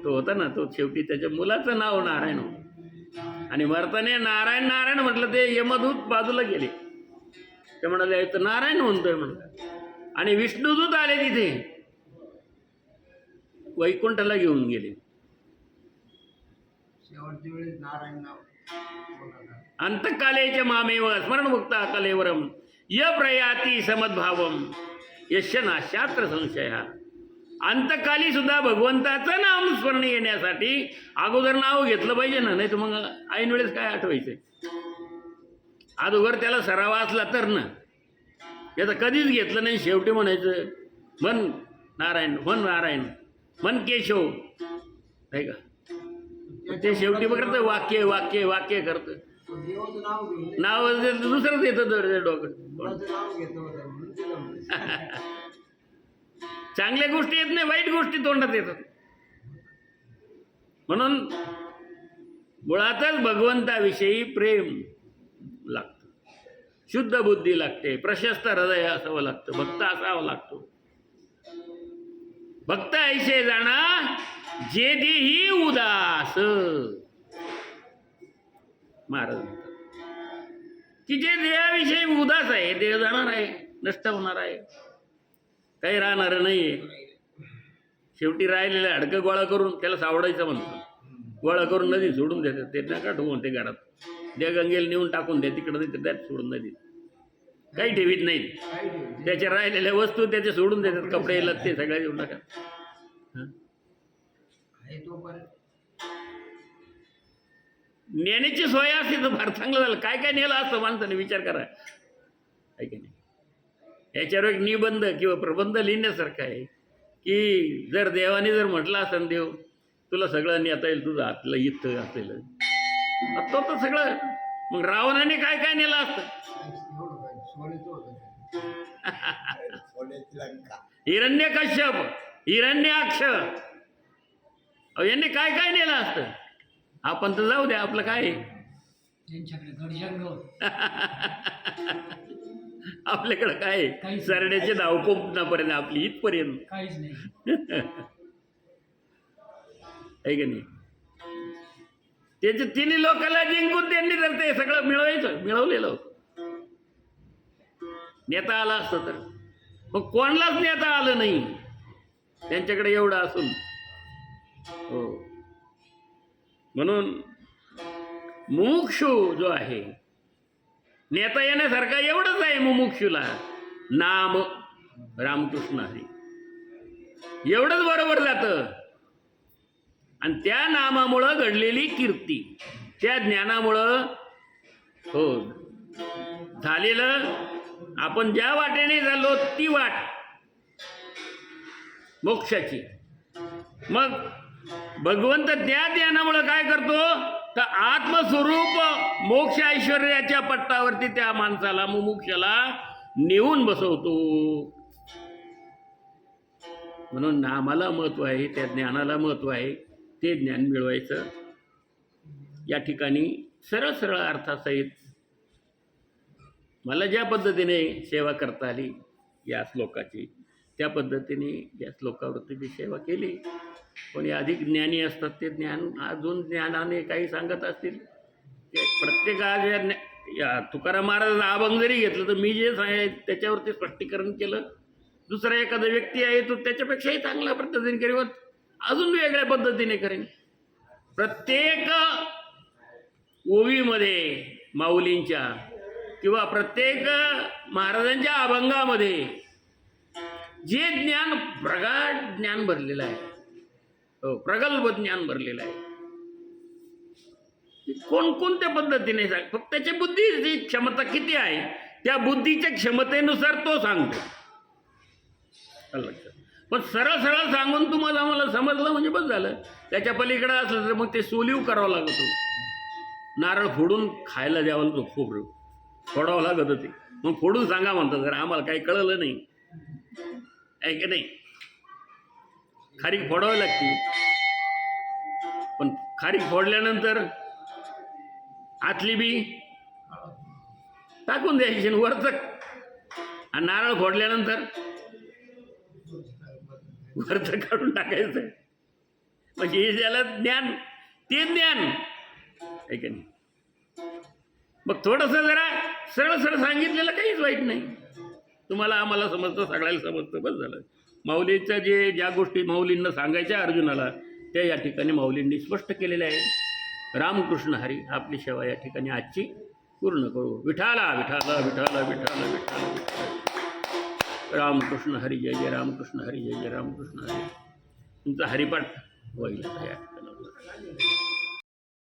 तो होता ना, तो शेवटी त्याच्या मुलाचं नाव नारायण होतं आणि मरताने नारायण नारायण म्हटलं, ते यमदूत बाजूला गेले. ते म्हणाले तर नारायण म्हणतोय म्हणलं. आणि विष्णुदूत आले तिथे, वैकुंठाला घेऊन गेले. शेवटच्या वेळेस नारायण नाव अंतकालेच मामेव स्मरणमुक्ता कलेवरम य प्रयाती समद्भावम यश्य नाशास्त्र संशय. अंतकाली सुद्धा भगवंताचं नाम स्मरण येण्यासाठी अगोदर नाव घेतलं पाहिजे ना, नाही तर मग ऐन वेळेस काय आठवायचंय. अगोदर त्याला सराव असला तर ना, याचं कधीच घेतलं नाही. शेवटी म्हणायचं मन नारायण, मन नारायण, मन केशव, नाही का. ते शेवटी बघत वाक्य वाक्य वाक्य करतं, देवाचं नाव घेऊन नाव दुसरंच येतं डोकं. देवाचं नाव घेतो म्हणून ते जमलं. चांगल्या गोष्टी येत नाही, वाईट गोष्टी तोंडात येतात. म्हणून मुळातच भगवंताविषयी प्रेम लागतं, शुद्ध बुद्धी लागते, प्रशस्त हृदय असावं लागतं, भक्त असावं लागतो. भक्त ऐसे जाणा जे देही उदास. महाराज म्हणतात की जे देहाविषयी उदास आहे, देह जाणार आहे, नष्ट होणार आहे, काही राहणार नाहीये. शेवटी राहिलेलं हाडकं गोळा करून त्याला सावडायचं म्हणतो, गोळा करून नदी सोडून देतात. ते नका ठेवून ते घरात, त्या गंगेला नेऊन टाकून द्या तिकडं, नाही त्यात सोडून नदीत काही ठेवीत नाही. त्याच्या राहिलेल्या वस्तू त्याचे सोडून देतात, कपडे लत्ते सगळ्या देऊन टाका. नेण्याची सोय असते तर फार चांगलं झालं. काय काय नेलं असतं माणसाने, विचार करा. आहे की नाही. याच्यावर एक निबंध किंवा प्रबंध लिहिण्यासारखं आहे की जर देवाने जर म्हटलं असतं, देव तुला सगळं नेता येईल, तुझं हातलं इथं असेल, तो तर सगळं. मग रावणाने काय काय नेलं असतं. हिरण्यकश्यप, हिरण्याक्ष, यांनी काय काय नेलं असतं. आपण तर जाऊ द्या, आपलं काय आपल्याकडं काय सरड्याचे धावकोपणापर्यंत आपली इथपर्यंत काहीच नाही. आहे की नाही. त्याचे तिन्ही लोकांना जिंकून त्यांनी तर ते सगळं मिळवलेलं होतं. नेता आला असतं तर, मग कोणालाच नेता आलं नाही त्यांच्याकडे एवढं असून. हो, म्हणून मुमुक्षू जो आहे, नेता येण्यासारखा एवढंच आहे मुमुक्षूला, नाम रामकृष्ण हरी, एवढंच बरोबर जातं. आणि त्या नामामुळं घडलेली कीर्ती, त्या ज्ञानामुळं हो झालेलं, आपण ज्या वाटेने झालो ती वाट मोक्षाची. मग भगवंत त्या ज्ञानामुळं काय करतो तर आत्मस्वरूप मोक्ष ऐश्वर्याच्या पट्टावरती त्या माणसाला, मुमुक्षाला नेऊन बसवतो. म्हणून नामाला महत्व आहे, त्या ज्ञानाला महत्व आहे. ते ज्ञान मिळवायचं. या ठिकाणी सरळ सरळ अर्थासहित मला ज्या पद्धतीने सेवा करता आली या श्लोकाची, त्या पद्धतीने या श्लोकावरती सेवा केली. कोणी अधिक ज्ञानी असतात, ते ज्ञान अजून ज्ञानाने काही सांगत असतील. प्रत्येकाच्या तुकाराम महाराजांचा अभंग जरी घेतलं तर मी जे त्याच्यावरती स्पष्टीकरण केलं, दुसरा एखादा व्यक्ती आहे तो त्याच्यापेक्षाही चांगल्या पद्धतीने करेल, अजून वेगळ्या पद्धतीने करेन. प्रत्येक ओवीमध्ये माऊलींच्या किंवा प्रत्येक महाराजांच्या अभंगामध्ये जे ज्ञान, प्रगाढ ज्ञान भरलेलं आहे, हो प्रगल्भ ज्ञान भरलेलं आहे. कोणकोणत्या पद्धतीने सांग, फक्त त्याची बुद्धीची क्षमता किती आहे, त्या बुद्धीच्या क्षमतेनुसार तो सांगतो. पण सरळ सरळ सांगून तुम्हाला आम्हाला समजलं म्हणजे बस झालं. त्याच्या पलीकडे असलं तर मग ते सोलीव करावं लागत. नारळ फोडून खायला द्यावं लागतो, खोबरं फोडावं लागत होते. मग फोडून सांगा म्हणतात, जर आम्हाला काही कळलं नाही, आहे की नाही. खारीक फोडावी लागते, पण खारीक फोडल्यानंतर आतली बी टाकून द्यायची, वरचं. आणि नारळ फोडल्यानंतर वरचं काढून टाकायचं. म्हणजे ज्याला ज्ञान ते ज्ञान आहे का नाही. मग थोडंसं जरा सरळ सरळ सांगितलेलं काहीच वाईट नाही. तुम्हाला आम्हाला समजतं, सगळ्याला समजतं, बस झालं. माऊलीच्या ज्या गोष्टी माऊलींना सांगायच्या अर्जुनाला त्या या ठिकाणी माऊलींनी स्पष्ट केलेल्या आहेत. रामकृष्ण हरी. आपली सेवा या ठिकाणी आजची पूर्ण करू. विठाला विठाला विठाला विठाला विठाला. रामकृष्ण हरी. जय जय रामकृष्ण हरी. जय जय रामकृष्ण हरी. तुमचा हरिपाठ होईल.